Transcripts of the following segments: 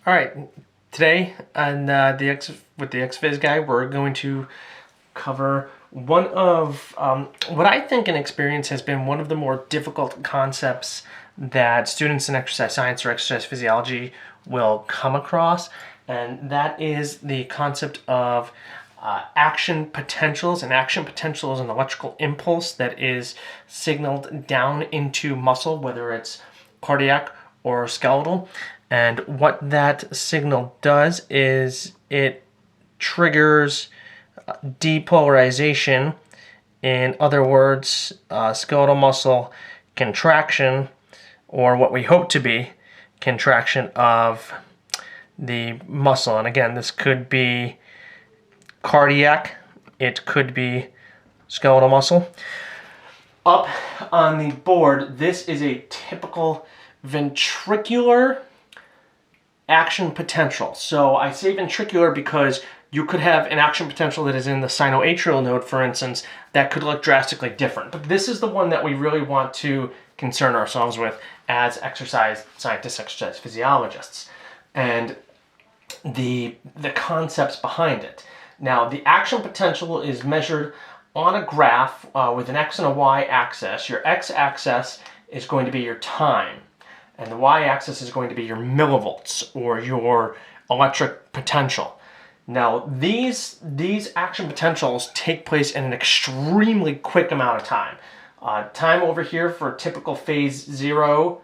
All right, today on with the XViz guy, we're going to cover one of what I think in experience has been one of the more difficult concepts that students in exercise science or exercise physiology will come across, and that is the concept of action potentials. And action potential is an electrical impulse that is signaled down into muscle, whether it's cardiac or skeletal. And what that signal does is it triggers depolarization. In other words, skeletal muscle contraction, or what we hope to be contraction of the muscle. And again, this could be cardiac, it could be skeletal muscle. Up on the board, this is a typical ventricular action potential. So I say ventricular because you could have an action potential that is in the sinoatrial node, for instance, that could look drastically different. But this is the one that we really want to concern ourselves with as exercise scientists, exercise physiologists, and the concepts behind it. Now, the action potential is measured on a graph with an x and a y axis. Your x-axis is going to be your time, and the y-axis is going to be your millivolts, or your electric potential. Now, these action potentials take place in an extremely quick amount of time. Time over here for typical phase 0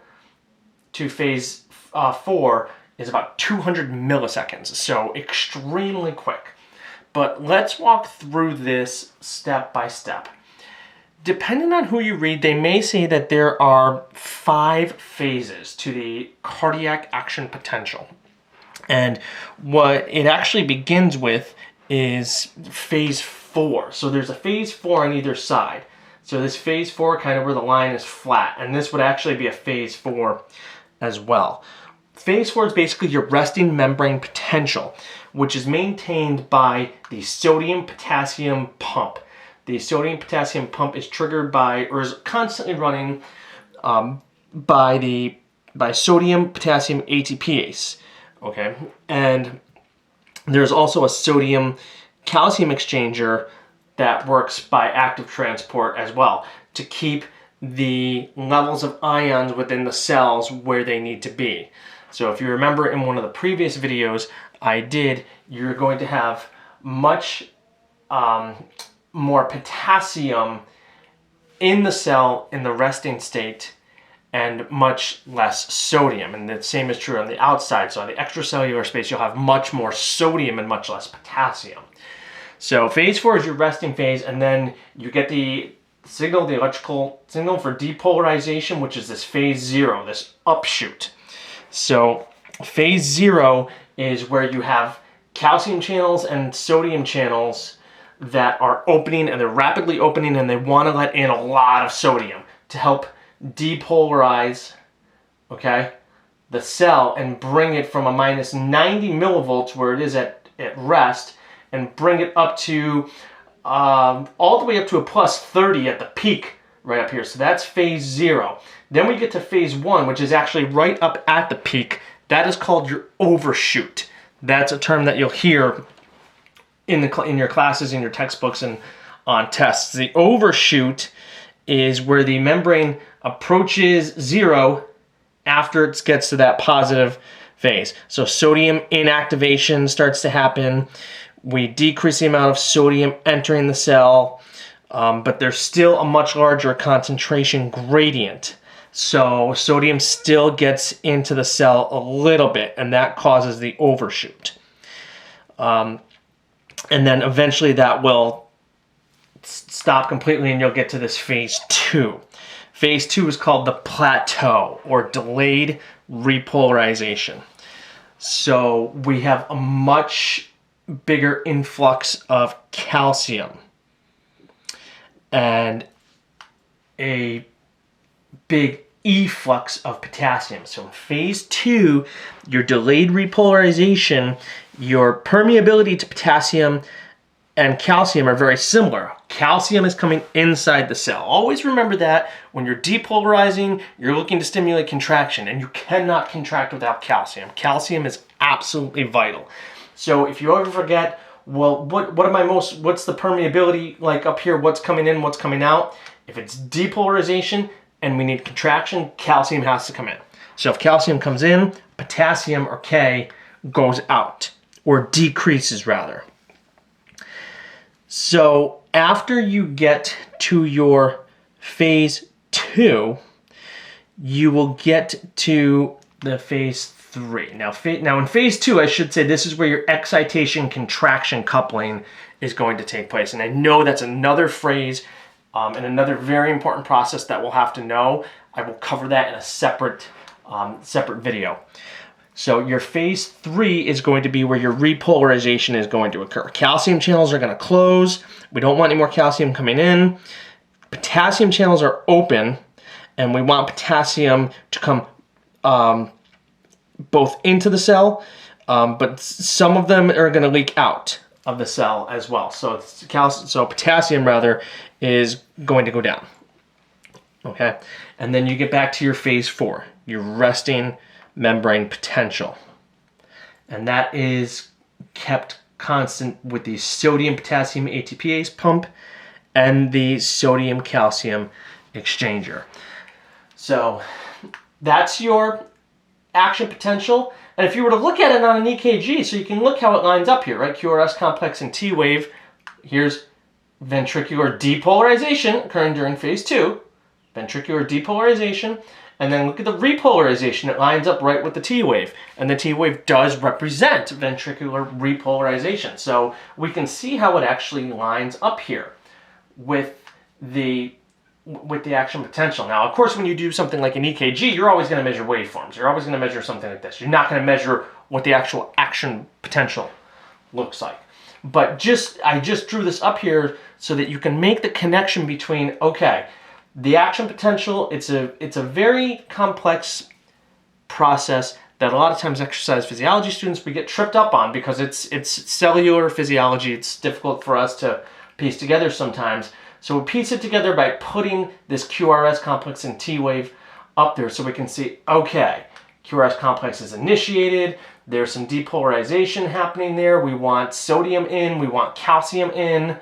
to phase 4 is about 200 milliseconds, so extremely quick. But let's walk through this step by step. Depending on who you read, they may say that there are 5 phases to the cardiac action potential. And what it actually begins with is phase 4. So there's a phase 4 on either side. So this phase 4, kind of where the line is flat, and this would actually be a phase 4 as well. Phase 4 is basically your resting membrane potential, which is maintained by the sodium-potassium pump. The sodium-potassium pump is triggered by, or is constantly running by sodium-potassium ATPase. Okay, and there's also a sodium-calcium exchanger that works by active transport as well to keep the levels of ions within the cells where they need to be. So if you remember in one of the previous videos I did, you're going to have much more potassium in the cell in the resting state and much less sodium. And the same is true on the outside. So on the extracellular space, you'll have much more sodium and much less potassium. So phase 4 is your resting phase, and then you get the signal, the electrical signal for depolarization, which is this phase 0, this upshoot. So phase 0 is where you have calcium channels and sodium channels that are opening, and they're rapidly opening, and they want to let in a lot of sodium to help depolarize, okay, the cell and bring it from a minus 90 millivolts where it is at rest, and bring it up to all the way up to a plus 30 at the peak right up here. So that's phase 0. Then we get to phase 1, which is actually right up at the peak. That is called your overshoot. That's a term that you'll hear in your classes, in your textbooks, and on tests. The overshoot is where the membrane approaches 0 after it gets to that positive phase. So sodium inactivation starts to happen. We decrease the amount of sodium entering the cell, but there's still a much larger concentration gradient. So sodium still gets into the cell a little bit, and that causes the overshoot. And then eventually that will stop completely, and you'll get to this phase 2. Phase 2 is called the plateau, or delayed repolarization. So we have a much bigger influx of calcium and a big efflux of potassium. So in phase 2, your delayed repolarization, your permeability to potassium and calcium are very similar. Calcium is coming inside the cell. Always remember that when you're depolarizing, you're looking to stimulate contraction, and you cannot contract without calcium. Calcium is absolutely vital. So if you ever forget, well, what's the permeability like up here? What's coming in, what's coming out? If it's depolarization and we need contraction, calcium has to come in. So if calcium comes in, potassium, or K, goes out, or decreases rather. So after you get to your phase 2, you will get to the phase 3. Now in phase 2, I should say, this is where your excitation-contraction coupling is going to take place. And I know that's another phrase and another very important process that we'll have to know. I will cover that in a separate video. So your phase 3 is going to be where your repolarization is going to occur. Calcium channels are going to close. We don't want any more calcium coming in. Potassium channels are open, and we want potassium to come both into the cell, but some of them are going to leak out of the cell as well. So potassium rather is going to go down. Okay, and then you get back to your phase 4, your resting membrane potential, and that is kept constant with the sodium potassium ATPase pump and the sodium calcium exchanger. So that's your action potential. And if you were to look at it on an EKG, so you can look how it lines up here, right? QRS complex and T wave. Here's ventricular depolarization occurring during phase 2, ventricular depolarization. And then look at the repolarization. It lines up right with the T wave. And the T wave does represent ventricular repolarization. So we can see how it actually lines up here with the action potential. Now, of course, when you do something like an EKG, you're always going to measure waveforms. You're always going to measure something like this. You're not going to measure what the actual action potential looks like. But I just drew this up here so that you can make the connection between, okay, the action potential, it's a very complex process that a lot of times exercise physiology students, we get tripped up on because it's cellular physiology. It's difficult for us to piece together sometimes. So we piece it together by putting this QRS complex and T wave up there so we can see, okay, QRS complex is initiated. There's some depolarization happening there. We want sodium in. We want calcium in.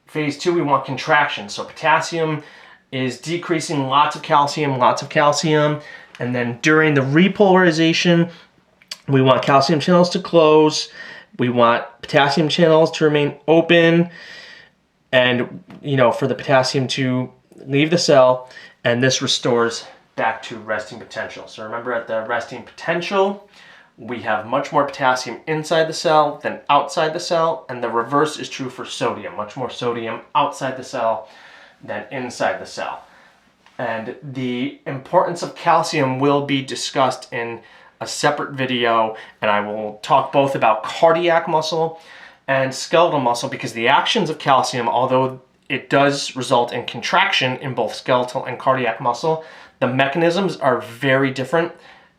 Phase 2, we want contraction. So potassium is decreasing, lots of calcium. And then during the repolarization, we want calcium channels to close. We want potassium channels to remain open. And, for the potassium to leave the cell. And this restores back to resting potential. So remember, at the resting potential, we have much more potassium inside the cell than outside the cell, and the reverse is true for sodium. Much more sodium outside the cell than inside the cell. And the importance of calcium will be discussed in a separate video, and I will talk both about cardiac muscle and skeletal muscle, because the actions of calcium, although it does result in contraction in both skeletal and cardiac muscle, the mechanisms are very different.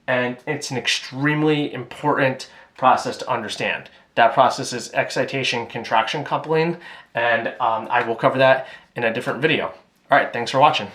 And it's an extremely important process to understand. That process is excitation-contraction coupling, and I will cover that in a different video. All right, thanks for watching.